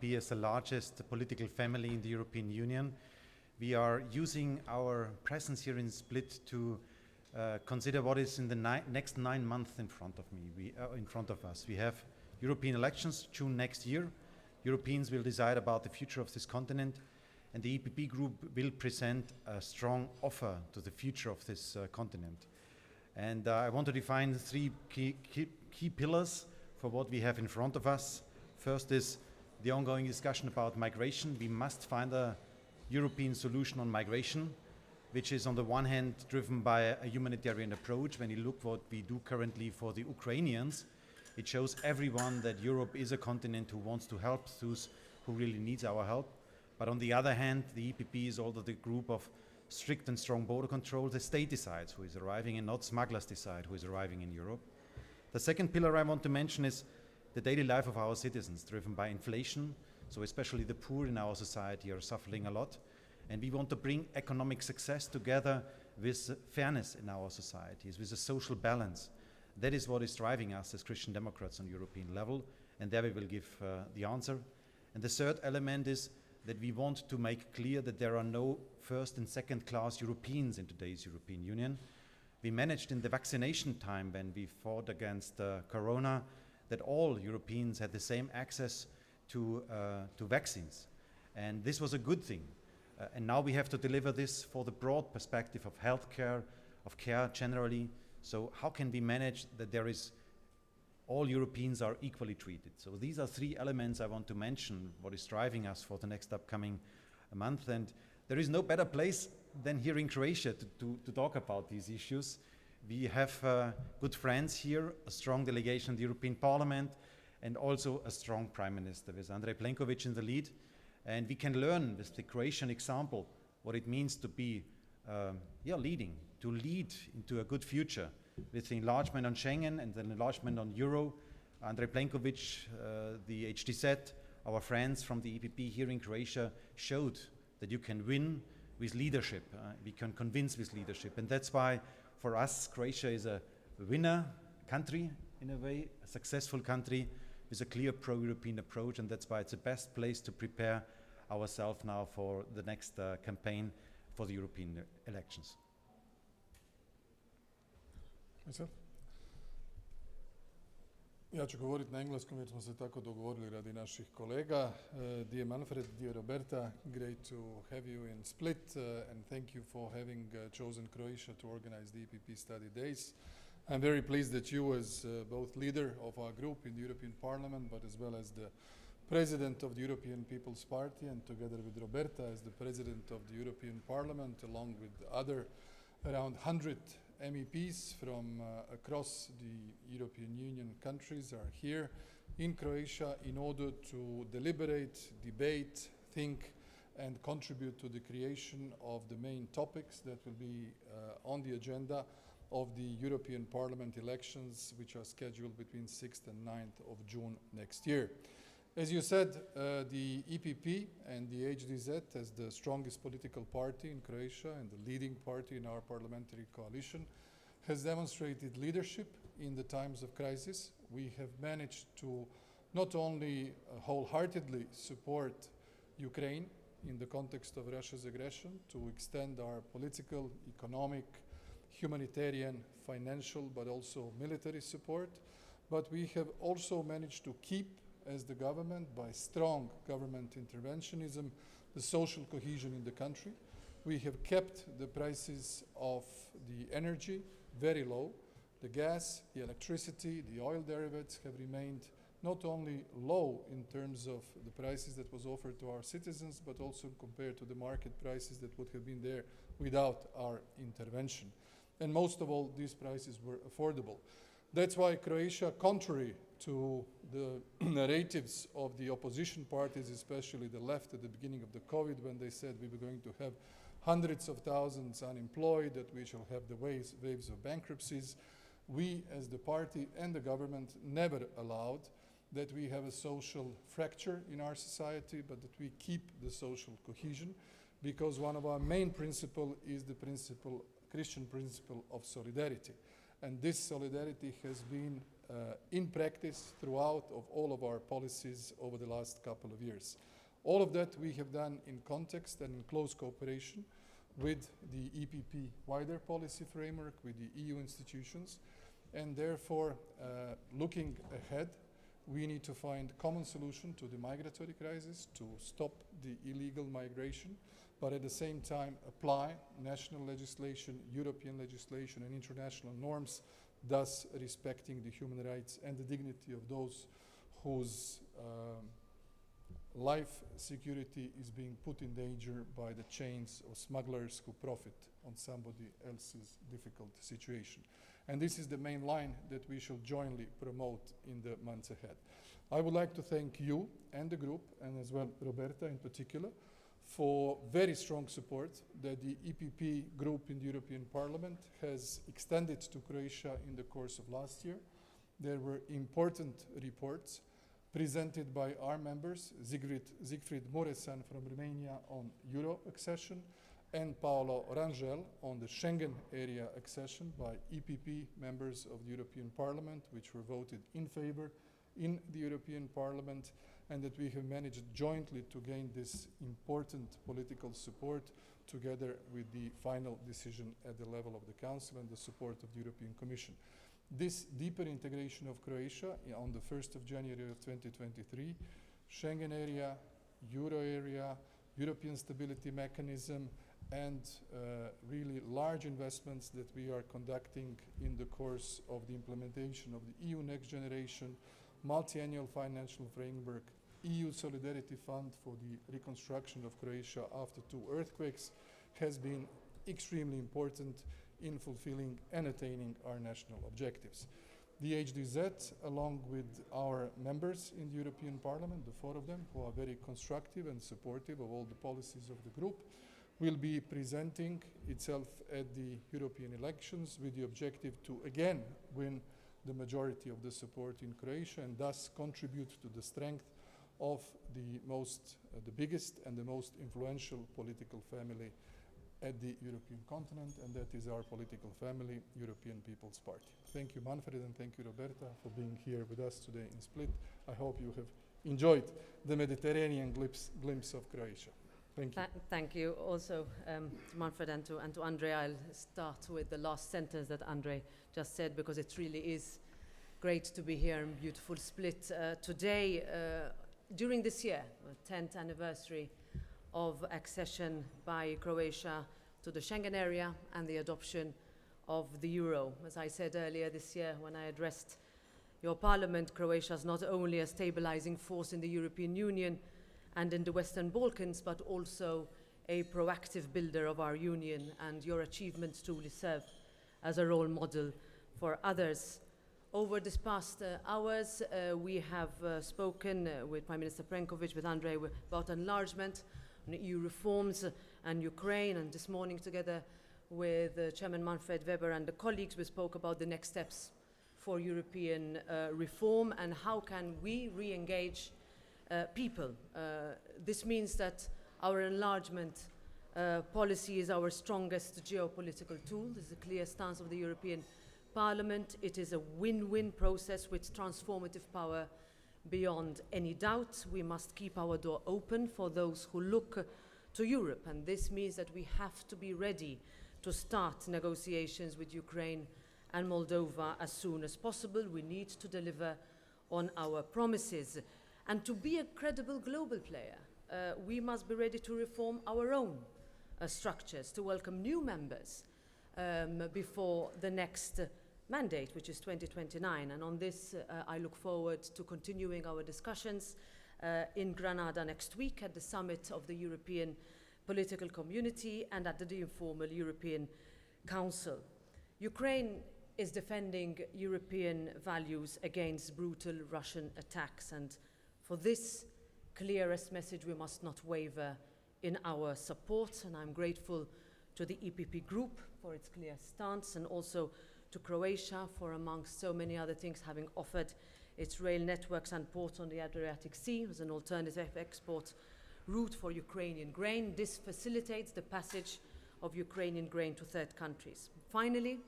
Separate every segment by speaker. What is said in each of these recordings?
Speaker 1: EPP as the largest political family in the European Union, we are using our presence here in Split to consider what is in the next 9 months in front of us. We have European elections June next year. Europeans will decide about the future of this continent, and the EPP Group will present a strong offer to the future of this continent. And I want to define 3 key pillars for what we have in front of us. First is the ongoing discussion about migration. We must find a European solution on migration, which is on the one hand driven by a humanitarian approach. When you look what we do currently for the Ukrainians, it shows everyone that Europe is a continent who wants to help those who really needs our help. But on the other hand, the EPP is also the group of strict and strong border control. The state decides who is arriving and not smugglers decide who is arriving in Europe. The second pillar I want to mention is the daily life of our citizens, driven by inflation. So especially the poor in our society are suffering a lot. And we want to bring economic success together with fairness in our societies, with a social balance. That is what is driving us as Christian Democrats on European level, and there we will give the answer. And the third element is that we want to make clear that there are no first and second class Europeans in today's European Union. We managed in the vaccination time when we fought against Corona that all Europeans had the same access to vaccines. And this was a good thing. And now we have to deliver this for the broad perspective of healthcare, of care generally. So how can we manage that there is all Europeans are equally treated? So these are 3 elements I want to mention, what is driving us for the next upcoming month. And there is no better place than here in Croatia to talk about these issues. We have good friends here, a strong delegation in the European Parliament, and also a strong Prime Minister with Andrej Plenković in the lead. And we can learn with the Croatian example what it means to be leading, to lead into a good future with the enlargement on Schengen and the enlargement on Euro. Andrej Plenković, the HDZ, our friends from the EPP here in Croatia showed that you can win with leadership. We can convince with leadership. And that's why for us, Croatia is a winner country in a way, a successful country with a clear pro-European approach. And that's why it's the best place to prepare ourselves now for the next campaign for the European elections.
Speaker 2: Ja ću govoriti na engleskom jer smo se tako dogovorili radi naših kolega. Dear Manfred, dear Roberta, great to have you in Split and thank you for having chosen Croatia to organize the EPP study days. I'm very pleased that you as both leader of our group in the European Parliament but as well as the President of the European People's Party and together with Roberta as the President of the European Parliament along with other around 100 MEPs from across the European Union countries are here in Croatia in order to deliberate, debate, think and contribute to the creation of the main topics that will be on the agenda of the European Parliament elections, which are scheduled between 6th and 9th of June next year. As you said, the EPP and the HDZ, as the strongest political party in Croatia and the leading party in our parliamentary coalition, has demonstrated leadership in the times of crisis. We have managed to not only wholeheartedly support Ukraine in the context of Russia's aggression, to extend our political, economic, humanitarian, financial, but also military support, but we have also managed to keep as the government, by strong government interventionism, the social cohesion in the country. We have kept the prices of the energy very low. The gas, the electricity, the oil derivatives have remained not only low in terms of the prices that was offered to our citizens, but also compared to the market prices that would have been there without our intervention. And most of all, these prices were affordable. That's why Croatia, contrary to the narratives of the opposition parties, especially the left at the beginning of the COVID, when they said we were going to have hundreds of thousands unemployed, that we shall have the waves of bankruptcies, we as the party and the government never allowed that we have a social fracture in our society, but that we keep the social cohesion, because one of our main principles is the principle, Christian principle of solidarity. And this solidarity has been in practice throughout of all of our policies over the last couple of years. All of that we have done in context and in close cooperation with the EPP wider policy framework, with the EU institutions, and therefore, looking ahead, we need to find common solution to the migratory crisis, to stop the illegal migration, but at the same time apply national legislation, European legislation and international norms, thus respecting the human rights and the dignity of those whose life security is being put in danger by the chains of smugglers who profit on somebody else's difficult situation. And this is the main line that we shall jointly promote in the months ahead. I would like to thank you and the group, and as well Roberta in particular, for very strong support that the EPP Group in the European Parliament has extended to Croatia in the course of last year. There were important reports presented by our members, Siegfried Muresan from Romania on Euro accession, and Paolo Rangel on the Schengen area accession by EPP members of the European Parliament, which were voted in favor in the European Parliament, and that we have managed jointly to gain this important political support together with the final decision at the level of the Council and the support of the European Commission. This deeper integration of Croatia on the 1st of January of 2023, Schengen area, Euro area, European Stability Mechanism, and really large investments that we are conducting in the course of the implementation of the EU Next Generation, multi-annual financial framework, EU Solidarity Fund for the reconstruction of Croatia after 2 earthquakes, has been extremely important in fulfilling and attaining our national objectives. The HDZ, along with our members in the European Parliament, the 4 of them, who are very constructive and supportive of all the policies of the group, will be presenting itself at the European elections with the objective to again win the majority of the support in Croatia and thus contribute to the strength of the biggest and the most influential political family at the European continent, and that is our political family, European People's Party. Thank you, Manfred, and thank you, Roberta, for being here with us today in Split. I hope you have enjoyed the Mediterranean glimpse of Croatia. Thank you.
Speaker 3: Thank you also to Manfred and to Andre. I'll start with the last sentence that Andre just said, because it really is great to be here in beautiful Split today. During this year, the 10th anniversary of accession by Croatia to the Schengen area and the adoption of the euro. As I said earlier this year when I addressed your parliament, Croatia is not only a stabilizing force in the European Union and in the Western Balkans, but also a proactive builder of our union, and your achievements truly serve as a role model for others. Over this past hours, we have spoken with Prime Minister Plenković, with Andre, about enlargement, on EU reforms and Ukraine, and this morning together with Chairman Manfred Weber and the colleagues, we spoke about the next steps for European reform and how can we re-engage people. This means that our enlargement policy is our strongest geopolitical tool. This is a clear stance of the European Parliament. It is a win-win process with transformative power beyond any doubt. We must keep our door open for those who look to Europe, and this means that we have to be ready to start negotiations with Ukraine and Moldova as soon as possible. We need to deliver on our promises. And to be a credible global player, we must be ready to reform our own structures, to welcome new members before the next mandate, which is 2029. And on this, I look forward to continuing our discussions in Granada next week at the summit of the European Political Community and at the informal European Council. Ukraine is defending European values against brutal Russian attacks, and for this clearest message, we must not waver in our support, and I'm grateful to the EPP Group for its clear stance, and also to Croatia for, amongst so many other things, having offered its rail networks and ports on the Adriatic Sea as an alternative export route for Ukrainian grain. This facilitates the passage of Ukrainian grain to third countries. Finally,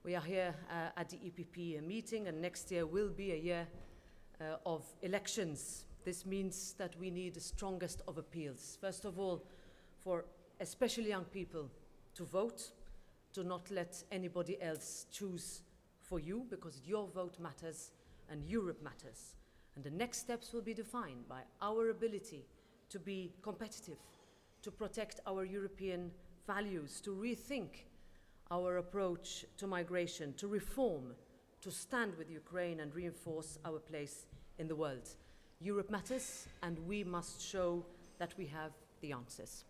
Speaker 3: We are here at the EPP meeting, and next year will be a year of elections. This means that we need the strongest of appeals. First of all, for especially young people to vote, to not let anybody else choose for you, because your vote matters and Europe matters. And the next steps will be defined by our ability to be competitive, to protect our European values, to rethink our approach to migration, to reform, to stand with Ukraine and reinforce our place in the world. Europe matters, and we must show that we have the answers.